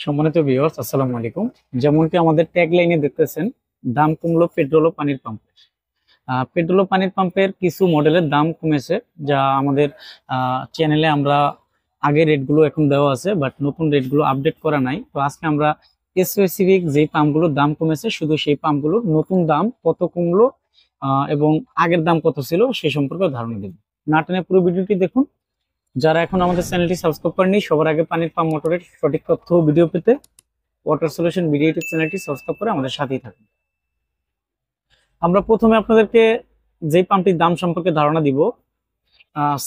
সম্মানিত ভিউয়ার্স, আসসালামু আলাইকুম। যেমনটি আমাদের ট্যাগলাইনে দেখতেছেন, দাম কমলো পেট্রোল ও পানির পাম্পের। পেট্রোল ও পানির পাম্পের কিছু মডেলের দাম কমেছে, যা আমাদের চ্যানেলে আমরা আগে রেটগুলো এখন দেওয়া আছে, বাট নতুন রেটগুলো আপডেট করা নাই। তো আজকে আমরা স্পেসিফিক যে পাম্পগুলোর দাম কমেছে শুধু সেই পাম্পগুলোর নতুন দাম কত কমলো এবং আগের দাম কত ছিল সেই সম্পর্কে ধারণা দেব। না টেনে পুরো ভিডিওটি দেখুন। যারা এখন আমাদের চ্যানেলটি সাবস্ক্রাইব করেনি, সবার আগে পানির পাম্প মোটরের সঠিক তথ্য ও ভিডিও পেতে ওয়াটার সলিউশন ভিডিও ইউটিউব চ্যানেলটি সাবস্ক্রাইব করে আমাদের সাথেই থাকুন। আমরা প্রথমে আপনাদেরকে যে পাম্পটির দাম সম্পর্কে ধারণা দিব,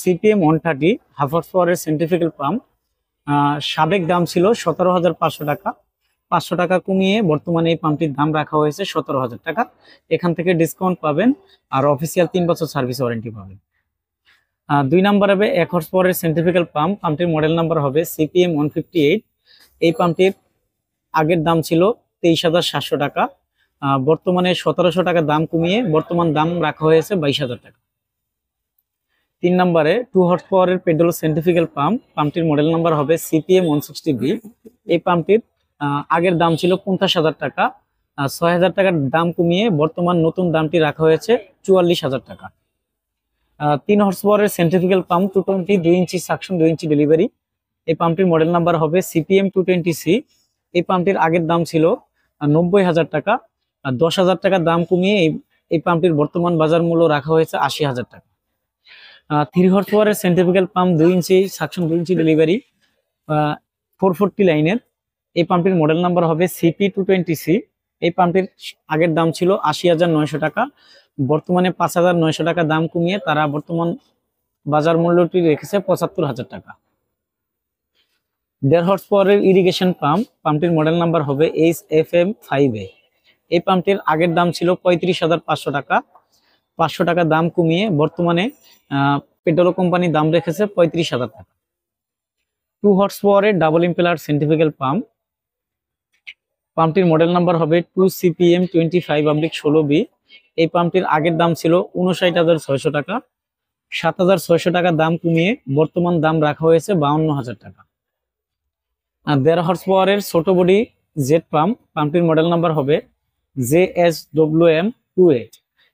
সিপিএম 130 হাফ হর্স পাওয়ারের সেন্ট্রিফিউগাল পাম্প। সাবেক দাম ছিল 17,500 টাকা, 500 টাকা কমিয়ে বর্তমানে এই পাম্পটির দাম রাখা হয়েছে 17,000 টাকা। এখান থেকে ডিসকাউন্ট পাবেন আর অফিসিয়াল 3 বছর সার্ভিস ওয়ারেন্টি পাবেন। 2 নাম্বার হবে 1 হর্স পাওয়ারের সেন্ট্রিফিউগাল পাম্প। পাম্পটির মডেল নাম্বার হবে সিপিএম 158। এই পাম্পটির আগের দাম ছিল 23,700 টাকা, বর্তমানে 1700 টাকা দাম কমিয়ে বর্তমান দাম রাখা হয়েছে 22,000 টাকা। 3 নম্বরে 2 হর্স পাওয়ারের পেট্রোল সেন্ট্রিফিউগাল পাম্প। পাম্পটির মডেল নাম্বার হবে সিপিএম 160B। এই পাম্পটির আগের দাম ছিল 50,000 টাকা, 6,000 টাকার দাম কমিয়ে বর্তমান নতুন দামটি রাখা হয়েছে 44,000 টাকা। 3 হর্স পাওয়ারের সেন্ট্রিফিউগাল পাম্প 220, 2 ইঞ্চি সাকশন, 2 ইঞ্চি ডেলিভারি। এই পাম্পটির মডেল নাম্বার হবে সিপিএম 220C। এই পাম্পটির আগের দাম ছিল 90,000 টাকা, আর 10,000 টাকা দাম কমিয়ে এই পাম্পটির বর্তমান বাজার মূল্য রাখা হয়েছে 80,000 টাকা। 3 হর্স পাওয়ারের সেন্ট্রিফিউগাল পাম্প 2 ইঞ্চি সাকশন, 2 ইঞ্চি ডেলিভারি, 440 লাইনের। এই পাম্পটির মডেল নাম্বার হবে সিপি 220C। এই পাম্পটির আগের দাম ছিল 80,900 টাকা, বর্তমানে 5,900 টাকা দাম কমিয়ে তারা বর্তমান বাজার মূল্যটি রেখেছে 75,000 টাকা। 1.5 হর্স পাওয়ারের ইরিগেশন পাম্প। পাম্পটির মডেল নাম্বার হবে HFM5A। এই পাম্পটির আগের দাম ছিল 35,500 টাকা, 500 টাকা দাম কমিয়ে বর্তমানে পেট্রোল কোম্পানি দাম রেখেছে 35,000 টাকা। 2 হর্স পাওয়ারের ডাবল ইম্পেলার সেন্ট্রিফিউগাল পাম্প। পাম্পটির মডেল নাম্বার হবে 2CPM 25/16B। এই পাম্পটির আগের দাম ছিল 59,600 টাকা, 7,600 টাকা দাম কমিয়ে বর্তমান দাম রাখা হয়েছে 52,000 টাকা। 1.5 হর্স পাওয়ারের ছোট বডি জেট পাম্প। পাম্পটির মডেল নাম্বার হবে JSWM2A।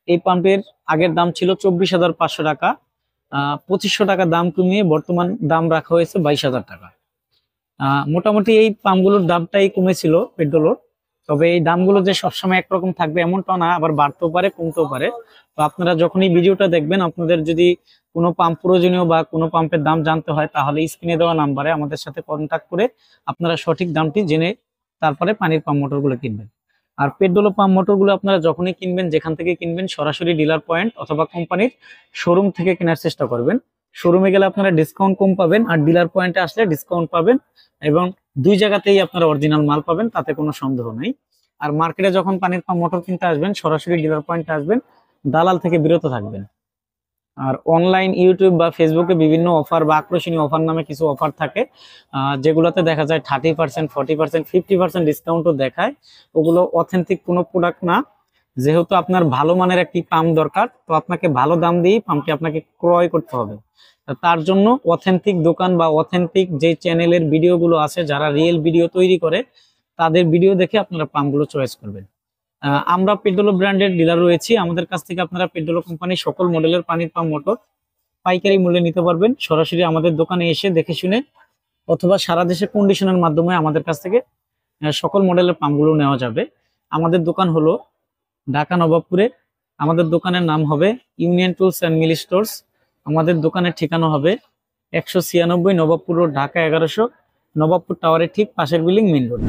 এই পাম্পের আগের দাম ছিল 24,500 টাকা, 2,500 টাকা দাম কমিয়ে বর্তমান দাম রাখা হয়েছে 22,000 টাকা। মোটামুটি এই পাম্পগুলোর দামটাই কমেছিল পেট্রোলের। তবে এই দামগুলো যে সবসময় একরকম থাকবে এমনটা না, আবার বাড়তেও পারে কমতেও পারে। তো আপনারা যখন এই ভিডিওটা দেখবেন, আপনাদের যদি কোনো পাম্প প্রয়োজনীয় বা কোনো পাম্পের দাম জানতে হয়, তাহলে স্ক্রিনে দেওয়া নাম্বারে আমাদের সাথে কন্ট্যাক্ট করে আপনারা সঠিক দামটি জেনে তারপরে পানির পাম্প মোটরগুলো কিনবেন। আর পেট্রোল পাম্প মোটরগুলো আপনারা যখনই কিনবেন, যেখান থেকে কিনবেন, সরাসরি ডিলার পয়েন্ট অথবা কোম্পানির শোরুম থেকে কেনার চেষ্টা করবেন। শোরুমে গেলে আপনারা ডিসকাউন্ট কম পাবেন, আর ডিলার পয়েন্টে আসলে ডিসকাউন্ট পাবেন, এবং দুই জায়গাতেই আপনারা অরিজিনাল মাল পাবেন, তাতে কোনো সন্দেহ নেই। আর মার্কেটে যখন পানির পাম্প মোটর কিনতে আসবেন, সরাসরি ডিলার পয়েন্টে আসবেন, দালাল থেকে বিরত থাকবেন। আর অনলাইন ইউটিউব বা ফেসবুকে বিভিন্ন অফার বা আকর্ষণীয় অফার নামে কিছু অফার থাকে, যেগুলোতে দেখা যায় 30%, 40%, 50% ডিসকাউন্টও দেখায়। ওগুলো অথেন্টিক কোনো প্রোডাক্ট না। যেহেতু আপনার ভালো মানের একটি পাম্প দরকার, তো আপনাকে ভালো দাম দিয়েই পাম্পটি আপনাকে ক্রয় করতে হবে। তার জন্য অথেন্টিক দোকান বা অথেন্টিক যে চ্যানেলের ভিডিওগুলো আছে, যারা রিয়েল ভিডিও তৈরি করে, তাদের ভিডিও দেখে আপনারা পাম্পগুলো চয়েস করবেন। আমরা পেট্রোল ব্র্যান্ডের ডিলার রয়েছি। আমাদের কাছ থেকে আপনারা পেট্রোল কোম্পানির সকল মডেলের পানির পাম্প মোটর পাইকারি মূল্যে নিতে পারবেন। সরাসরি আমাদের দোকানে এসে দেখে শুনে অথবা সারা দেশে কন্ডিশনের মাধ্যমে আমাদের কাছ থেকে সকল মডেলের পাম্পগুলো নেওয়া যাবে। আমাদের দোকান হলো ঢাকা নবাবপুরে। আমাদের দোকানের নাম হবে union tools and mill stores. আমাদের দোকানের ঠিকানা হবে 196 নবাবপুর রোড, ঢাকা 1100, নবাবপুর টাওয়ারের ঠিক পাশের বিল্ডিং, মেইন রোড।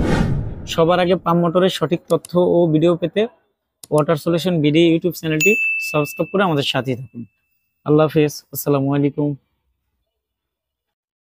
সবার আগে পাম্প মোটরের সঠিক তথ্য ও ভিডিও পেতে ওয়াটার সলিউশন ভিডিও ইউটিউব চ্যানেলটি সাবস্ক্রাইব করে আমাদের সাথেই থাকুন। আল্লাহ হাফেজ, আসসালামু আলাইকুম।